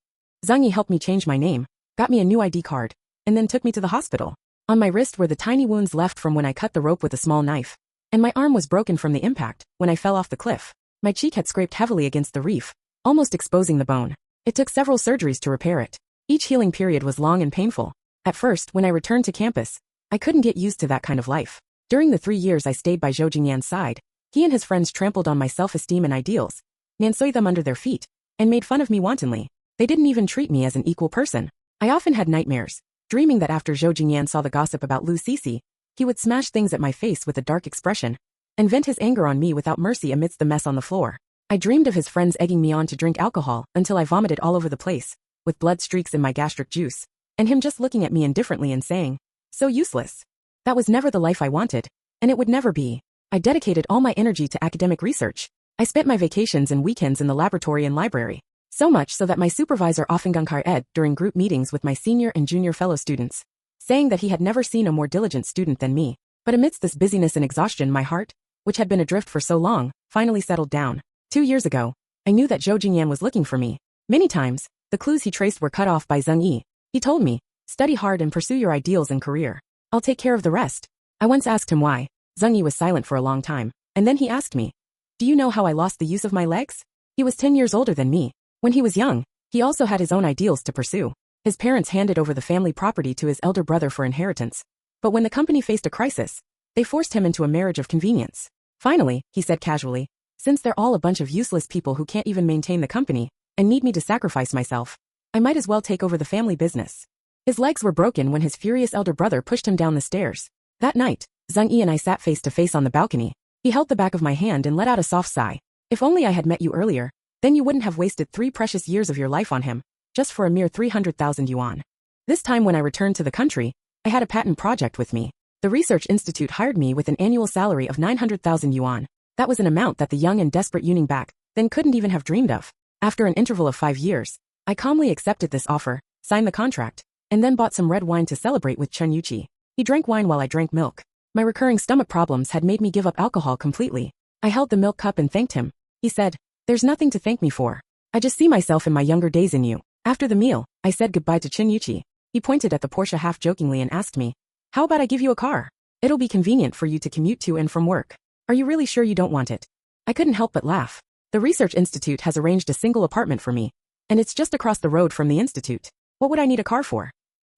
Zhang Yi helped me change my name, got me a new ID card, and then took me to the hospital. On my wrist were the tiny wounds left from when I cut the rope with a small knife, and my arm was broken from the impact when I fell off the cliff. My cheek had scraped heavily against the reef, almost exposing the bone. It took several surgeries to repair it. Each healing period was long and painful. At first, when I returned to campus, I couldn't get used to that kind of life. During the 3 years I stayed by Zhou Jingyan's side, he and his friends trampled on my self-esteem and ideals, nansoi them under their feet, and made fun of me wantonly. They didn't even treat me as an equal person. I often had nightmares, dreaming that after Zhou Jingyan saw the gossip about Lu Sisi, he would smash things at my face with a dark expression, and vent his anger on me without mercy amidst the mess on the floor. I dreamed of his friends egging me on to drink alcohol until I vomited all over the place, with blood streaks in my gastric juice, and him just looking at me indifferently and saying, "So useless." That was never the life I wanted, and it would never be. I dedicated all my energy to academic research. I spent my vacations and weekends in the laboratory and library, so much so that my supervisor often gunkar ed during group meetings with my senior and junior fellow students, saying that he had never seen a more diligent student than me. But amidst this busyness and exhaustion, my heart, which had been adrift for so long, finally settled down. 2 years ago, I knew that Zhou Jingyan was looking for me. Many times, the clues he traced were cut off by Zheng Yi. He told me, "Study hard and pursue your ideals and career. I'll take care of the rest." I once asked him why. Zheng Yi was silent for a long time, and then he asked me, "Do you know how I lost the use of my legs?" He was 10 years older than me. When he was young, he also had his own ideals to pursue. His parents handed over the family property to his elder brother for inheritance. But when the company faced a crisis, they forced him into a marriage of convenience. Finally, he said casually, Since they're all a bunch of useless people who can't even maintain the company and need me to sacrifice myself, I might as well take over the family business. His legs were broken when his furious elder brother pushed him down the stairs. That night, Zhang Yi and I sat face to face on the balcony. He held the back of my hand and let out a soft sigh. If only I had met you earlier, then you wouldn't have wasted 3 precious years of your life on him, just for a mere 300,000 yuan. This time when I returned to the country, I had a patent project with me. The research institute hired me with an annual salary of 900,000 yuan. That was an amount that the young and desperate Yuning back then couldn't even have dreamed of. After an interval of 5 years, I calmly accepted this offer, signed the contract, and then bought some red wine to celebrate with Chen Yuqi. He drank wine while I drank milk. My recurring stomach problems had made me give up alcohol completely. I held the milk cup and thanked him. He said, "There's nothing to thank me for. I just see myself in my younger days in you." After the meal, I said goodbye to Chen Yuqi. He pointed at the Porsche half-jokingly and asked me, "How about I give you a car? It'll be convenient for you to commute to and from work. Are you really sure you don't want it?" I couldn't help but laugh. The research institute has arranged a single apartment for me, and it's just across the road from the institute. What would I need a car for?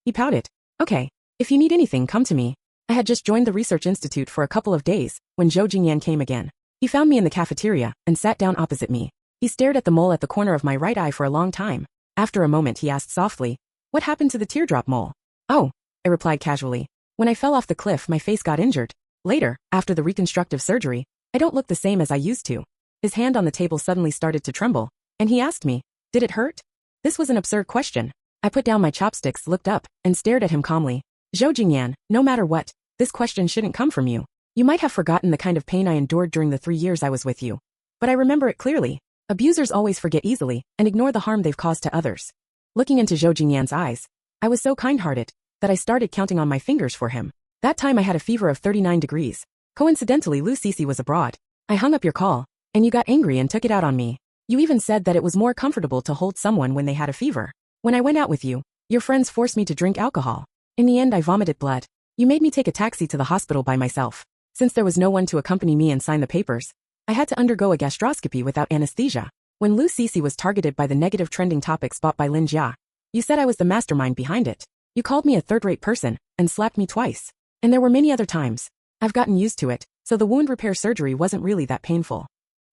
He pouted. "Okay, if you need anything, come to me." I had just joined the research institute for a couple of days when Zhou Jingyan came again. He found me in the cafeteria and sat down opposite me. He stared at the mole at the corner of my right eye for a long time. After a moment he asked softly, "What happened to the teardrop mole?" "Oh," I replied casually. "When I fell off the cliff my face got injured. Later, after the reconstructive surgery, I don't look the same as I used to." His hand on the table suddenly started to tremble, and he asked me, "Did it hurt?" This was an absurd question. I put down my chopsticks, looked up, and stared at him calmly. "Zhou Jingyan, no matter what, this question shouldn't come from you. You might have forgotten the kind of pain I endured during the 3 years I was with you. But I remember it clearly. Abusers always forget easily and ignore the harm they've caused to others." Looking into Zhou Jingyan's eyes, I was so kind-hearted that I started counting on my fingers for him. That time I had a fever of 39 degrees. Coincidentally, Lu Sisi was abroad. I hung up your call, and you got angry and took it out on me. You even said that it was more comfortable to hold someone when they had a fever. When I went out with you, your friends forced me to drink alcohol. In the end I vomited blood. You made me take a taxi to the hospital by myself. Since there was no one to accompany me and sign the papers, I had to undergo a gastroscopy without anesthesia. When Lu Sisi was targeted by the negative trending topics bought by Lin Jia, you said I was the mastermind behind it. You called me a third-rate person and slapped me twice. And there were many other times. I've gotten used to it, so the wound repair surgery wasn't really that painful.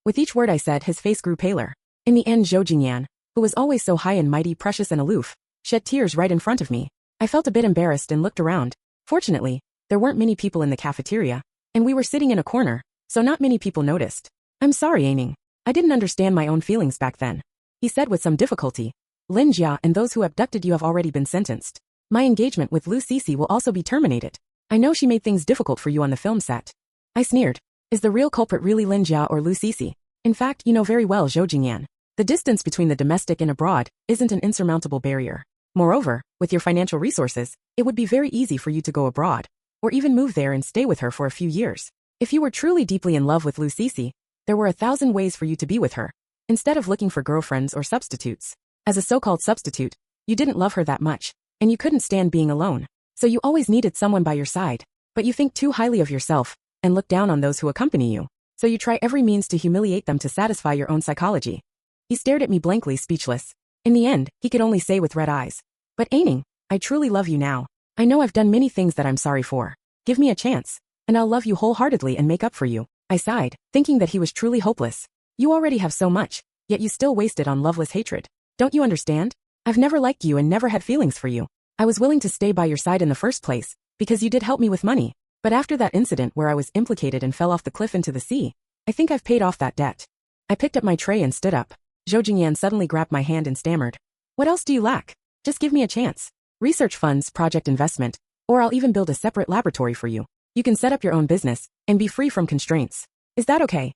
With each word I said, his face grew paler. In the end, Zhou Jingyan, who was always so high and mighty, precious and aloof, shed tears right in front of me. I felt a bit embarrassed and looked around. Fortunately, there weren't many people in the cafeteria, and we were sitting in a corner, so not many people noticed. "I'm sorry, Aining. I didn't understand my own feelings back then," he said with some difficulty. "Lin Jia and those who abducted you have already been sentenced. My engagement with Lu Sisi will also be terminated. I know she made things difficult for you on the film set." I sneered. Is the real culprit really Lin Jia or Lu Sisi? In fact, you know very well, Zhou Jingyan. The distance between the domestic and abroad isn't an insurmountable barrier. Moreover, with your financial resources, it would be very easy for you to go abroad, or even move there and stay with her for a few years. If you were truly deeply in love with Lu Sisi, there were 1,000 ways for you to be with her, instead of looking for girlfriends or substitutes. As a so-called substitute, you didn't love her that much, and you couldn't stand being alone, so you always needed someone by your side. But you think too highly of yourself, and look down on those who accompany you, so you try every means to humiliate them to satisfy your own psychology. He stared at me blankly, speechless. In the end, he could only say with red eyes, "But Aining, I truly love you now. I know I've done many things that I'm sorry for. Give me a chance, and I'll love you wholeheartedly and make up for you." I sighed, thinking that he was truly hopeless. "You already have so much, yet you still waste it on loveless hatred. Don't you understand? I've never liked you and never had feelings for you. I was willing to stay by your side in the first place, because you did help me with money. But after that incident where I was implicated and fell off the cliff into the sea, I think I've paid off that debt." I picked up my tray and stood up. Zhou Jingyan suddenly grabbed my hand and stammered, "What else do you lack? Just give me a chance. Research funds, project investment, or I'll even build a separate laboratory for you. You can set up your own business and be free from constraints. Is that okay?"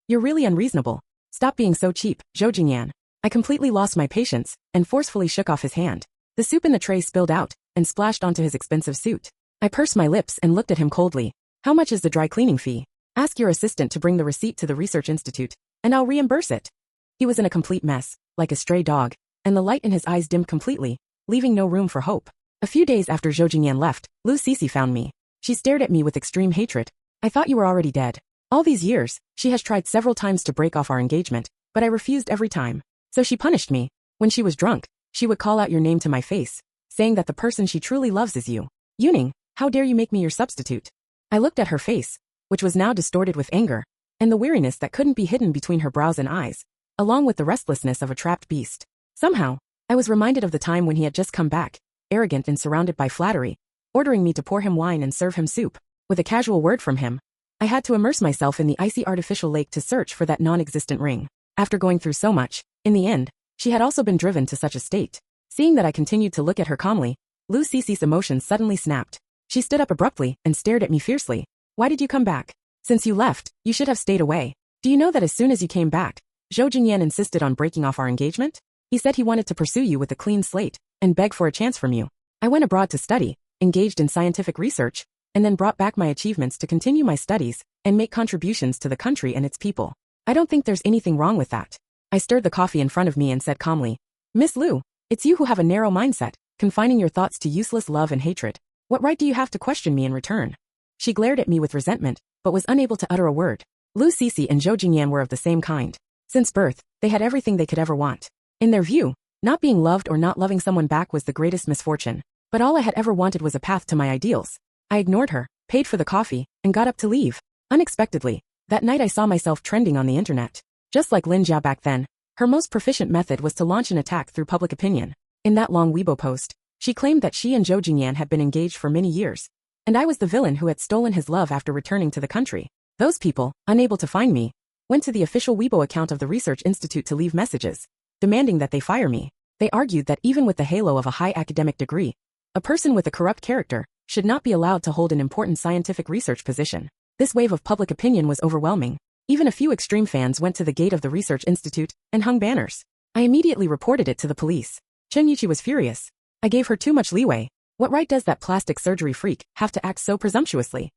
"You're really unreasonable. Stop being so cheap, Zhou Jingyan." I completely lost my patience and forcefully shook off his hand. The soup in the tray spilled out and splashed onto his expensive suit. I pursed my lips and looked at him coldly. "How much is the dry cleaning fee? Ask your assistant to bring the receipt to the research institute, and I'll reimburse it." He was in a complete mess, like a stray dog, and the light in his eyes dimmed completely, leaving no room for hope. A few days after Zhou Jingyan left, Lu Sisi found me. She stared at me with extreme hatred. "I thought you were already dead. All these years, she has tried several times to break off our engagement, but I refused every time. So she punished me. When she was drunk, she would call out your name to my face, saying that the person she truly loves is you. Yuning, how dare you make me your substitute?" I looked at her face, which was now distorted with anger, and the weariness that couldn't be hidden between her brows and eyes, along with the restlessness of a trapped beast. Somehow, I was reminded of the time when he had just come back, arrogant and surrounded by flattery, ordering me to pour him wine and serve him soup. With a casual word from him, I had to immerse myself in the icy artificial lake to search for that non-existent ring. After going through so much, in the end, she had also been driven to such a state. Seeing that I continued to look at her calmly, Lu Sisi's emotions suddenly snapped. She stood up abruptly and stared at me fiercely. Why did you come back? Since you left, you should have stayed away. Do you know that as soon as you came back, Zhou Jingyan insisted on breaking off our engagement? He said he wanted to pursue you with a clean slate and beg for a chance from you. I went abroad to study, engaged in scientific research, and then brought back my achievements to continue my studies and make contributions to the country and its people. I don't think there's anything wrong with that. I stirred the coffee in front of me and said calmly, Miss Lu, it's you who have a narrow mindset, confining your thoughts to useless love and hatred. What right do you have to question me in return? She glared at me with resentment, but was unable to utter a word. Lu Sisi and Zhou Jingyan were of the same kind. Since birth, they had everything they could ever want. In their view, not being loved or not loving someone back was the greatest misfortune. But all I had ever wanted was a path to my ideals. I ignored her, paid for the coffee, and got up to leave. Unexpectedly, that night I saw myself trending on the internet. Just like Lin Jia back then, her most proficient method was to launch an attack through public opinion. In that long Weibo post, she claimed that she and Zhou Jingyan had been engaged for many years, and I was the villain who had stolen his love after returning to the country. Those people, unable to find me, went to the official Weibo account of the Research Institute to leave messages, demanding that they fire me. They argued that even with the halo of a high academic degree, a person with a corrupt character should not be allowed to hold an important scientific research position. This wave of public opinion was overwhelming. Even a few extreme fans went to the gate of the Research Institute and hung banners. I immediately reported it to the police. Chen Yuqi was furious. I gave her too much leeway. What right does that plastic surgery freak have to act so presumptuously?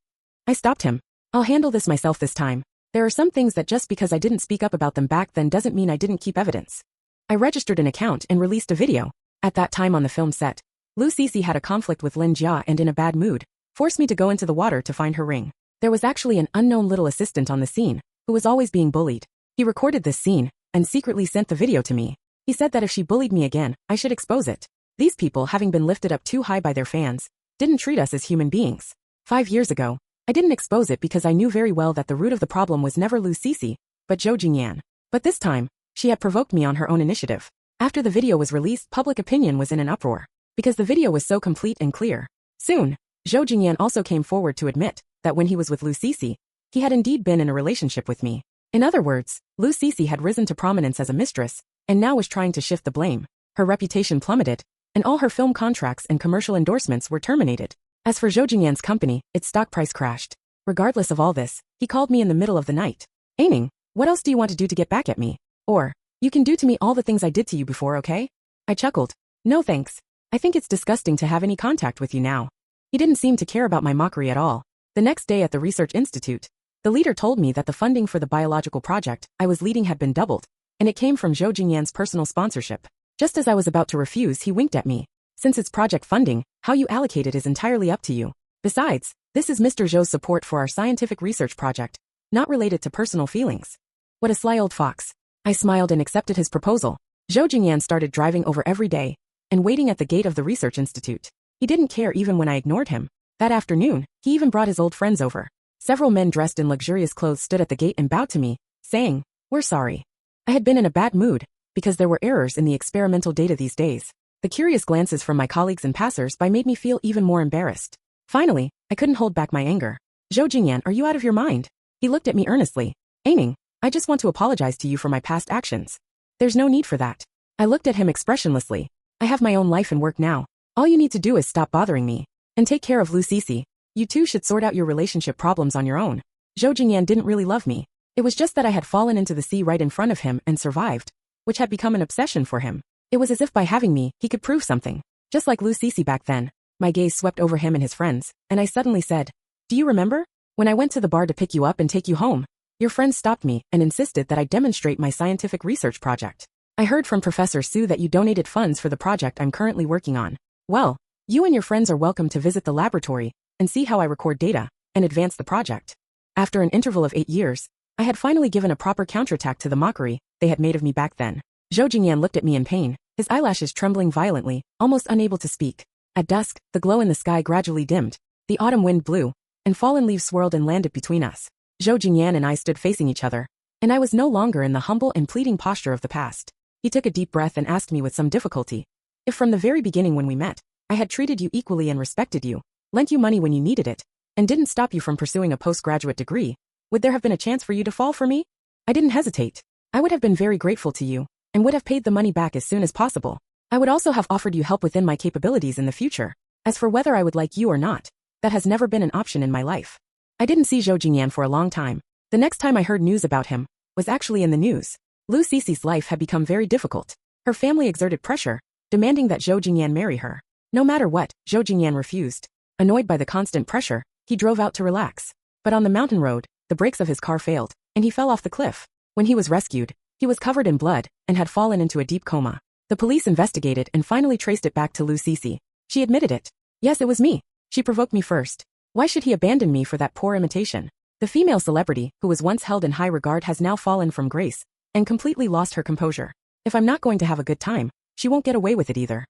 I stopped him. I'll handle this myself this time. There are some things that just because I didn't speak up about them back then doesn't mean I didn't keep evidence. I registered an account and released a video. At that time on the film set, Lu Sisi had a conflict with Lin Jia and in a bad mood, forced me to go into the water to find her ring. There was actually an unknown little assistant on the scene, who was always being bullied. He recorded this scene, and secretly sent the video to me. He said that if she bullied me again, I should expose it. These people, having been lifted up too high by their fans, didn't treat us as human beings. 5 years ago, I didn't expose it because I knew very well that the root of the problem was never Lu Sisi, but Zhou Jingyan. But this time, she had provoked me on her own initiative. After the video was released, public opinion was in an uproar, because the video was so complete and clear. Soon, Zhou Jingyan also came forward to admit that when he was with Lu Sisi, he had indeed been in a relationship with me. In other words, Lu Sisi had risen to prominence as a mistress, and now was trying to shift the blame. Her reputation plummeted, and all her film contracts and commercial endorsements were terminated. As for Zhou Jingyan's company, its stock price crashed. Regardless of all this, he called me in the middle of the night. Aining, what else do you want to do to get back at me? Or, you can do to me all the things I did to you before, okay? I chuckled. No thanks. I think it's disgusting to have any contact with you now. He didn't seem to care about my mockery at all. The next day at the Research Institute, the leader told me that the funding for the biological project I was leading had been doubled, and it came from Zhou Jingyan's personal sponsorship. Just as I was about to refuse, he winked at me. Since it's project funding, how you allocate it is entirely up to you. Besides, this is Mr. Zhou's support for our scientific research project, not related to personal feelings. What a sly old fox. I smiled and accepted his proposal. Zhou Jingyan started driving over every day and waiting at the gate of the Research Institute. He didn't care even when I ignored him. That afternoon, he even brought his old friends over. Several men dressed in luxurious clothes stood at the gate and bowed to me, saying, "We're sorry." I had been in a bad mood, because there were errors in the experimental data these days. The curious glances from my colleagues and passers-by made me feel even more embarrassed. Finally, I couldn't hold back my anger. "Zhou Jingyan, are you out of your mind?" He looked at me earnestly. "Aining, I just want to apologize to you for my past actions." "There's no need for that." I looked at him expressionlessly. "I have my own life and work now. All you need to do is stop bothering me. And take care of Lu Sisi. You two should sort out your relationship problems on your own." Zhou Jingyan didn't really love me. It was just that I had fallen into the sea right in front of him and survived, which had become an obsession for him. It was as if by having me, he could prove something. Just like Lu Sisi back then. My gaze swept over him and his friends, and I suddenly said, "Do you remember? When I went to the bar to pick you up and take you home, your friends stopped me and insisted that I demonstrate my scientific research project. I heard from Professor Su that you donated funds for the project I'm currently working on. Well, you and your friends are welcome to visit the laboratory and see how I record data and advance the project." After an interval of 8 years, I had finally given a proper counterattack to the mockery they had made of me back then. Zhou Jingyan looked at me in pain, his eyelashes trembling violently, almost unable to speak. At dusk, the glow in the sky gradually dimmed, the autumn wind blew, and fallen leaves swirled and landed between us. Zhou Jingyan and I stood facing each other, and I was no longer in the humble and pleading posture of the past. He took a deep breath and asked me with some difficulty, if from the very beginning when we met, I had treated you equally and respected you, lent you money when you needed it, and didn't stop you from pursuing a postgraduate degree, would there have been a chance for you to fall for me? I didn't hesitate. I would have been very grateful to you, and would have paid the money back as soon as possible. I would also have offered you help within my capabilities in the future. As for whether I would like you or not, that has never been an option in my life. I didn't see Zhou Jingyan for a long time. The next time I heard news about him was actually in the news. Lu Sisi's life had become very difficult. Her family exerted pressure, demanding that Zhou Jingyan marry her. No matter what, Zhou Jingyan refused. Annoyed by the constant pressure, he drove out to relax. But on the mountain road, the brakes of his car failed, and he fell off the cliff. When he was rescued, he was covered in blood and had fallen into a deep coma. The police investigated and finally traced it back to Lu Sisi. She admitted it. Yes, it was me. She provoked me first. Why should he abandon me for that poor imitation? The female celebrity, who was once held in high regard, has now fallen from grace and completely lost her composure. If I'm not going to have a good time, she won't get away with it either.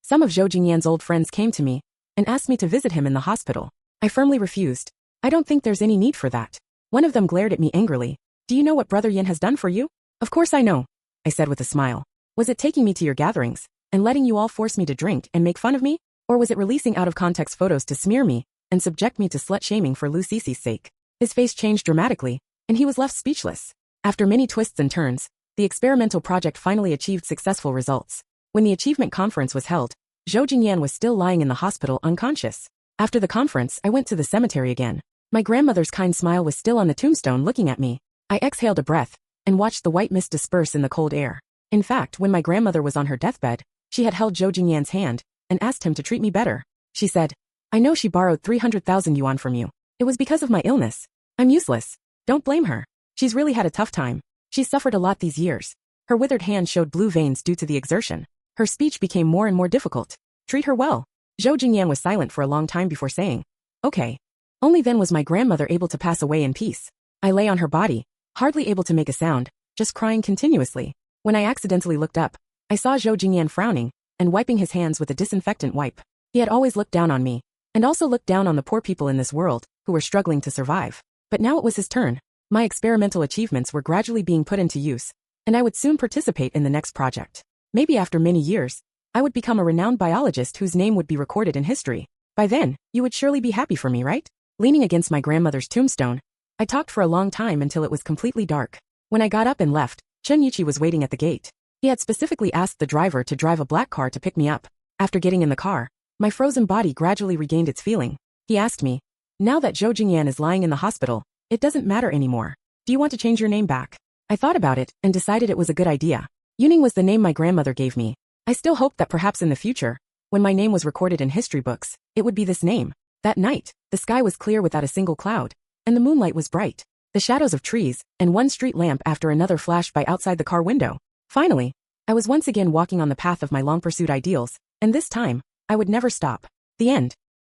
Some of Zhou Jingyan's old friends came to me and asked me to visit him in the hospital. I firmly refused. I don't think there's any need for that. One of them glared at me angrily. Do you know what Brother Yin has done for you? Of course I know, I said with a smile. Was it taking me to your gatherings and letting you all force me to drink and make fun of me? Or was it releasing out-of-context photos to smear me and subject me to slut-shaming for Lu Sisi's sake? His face changed dramatically, and he was left speechless. After many twists and turns, the experimental project finally achieved successful results. When the achievement conference was held, Zhou Jingyan was still lying in the hospital unconscious. After the conference, I went to the cemetery again. My grandmother's kind smile was still on the tombstone looking at me. I exhaled a breath and watched the white mist disperse in the cold air. In fact, when my grandmother was on her deathbed, she had held Zhou Jingyan's hand and asked him to treat me better. She said, I know she borrowed 300,000 yuan from you. It was because of my illness. I'm useless. Don't blame her. She's really had a tough time. She's suffered a lot these years. Her withered hand showed blue veins due to the exertion. Her speech became more and more difficult. Treat her well. Zhou Jingyan was silent for a long time before saying, okay. Only then was my grandmother able to pass away in peace. I lay on her body, hardly able to make a sound, just crying continuously. When I accidentally looked up, I saw Zhou Jingyan frowning and wiping his hands with a disinfectant wipe. He had always looked down on me, and also looked down on the poor people in this world who were struggling to survive. But now it was his turn. My experimental achievements were gradually being put into use, and I would soon participate in the next project. Maybe after many years, I would become a renowned biologist whose name would be recorded in history. By then, you would surely be happy for me, right? Leaning against my grandmother's tombstone, I talked for a long time until it was completely dark. When I got up and left, Chen Yiqi was waiting at the gate. He had specifically asked the driver to drive a black car to pick me up. After getting in the car, my frozen body gradually regained its feeling. He asked me, now that Zhou Jingyan is lying in the hospital, it doesn't matter anymore. Do you want to change your name back? I thought about it and decided it was a good idea. Yuning was the name my grandmother gave me. I still hoped that perhaps in the future, when my name was recorded in history books, it would be this name. That night, the sky was clear without a single cloud, and the moonlight was bright. The shadows of trees and one street lamp after another flashed by outside the car window. Finally, I was once again walking on the path of my long-pursued ideals, and this time, I would never stop. The end.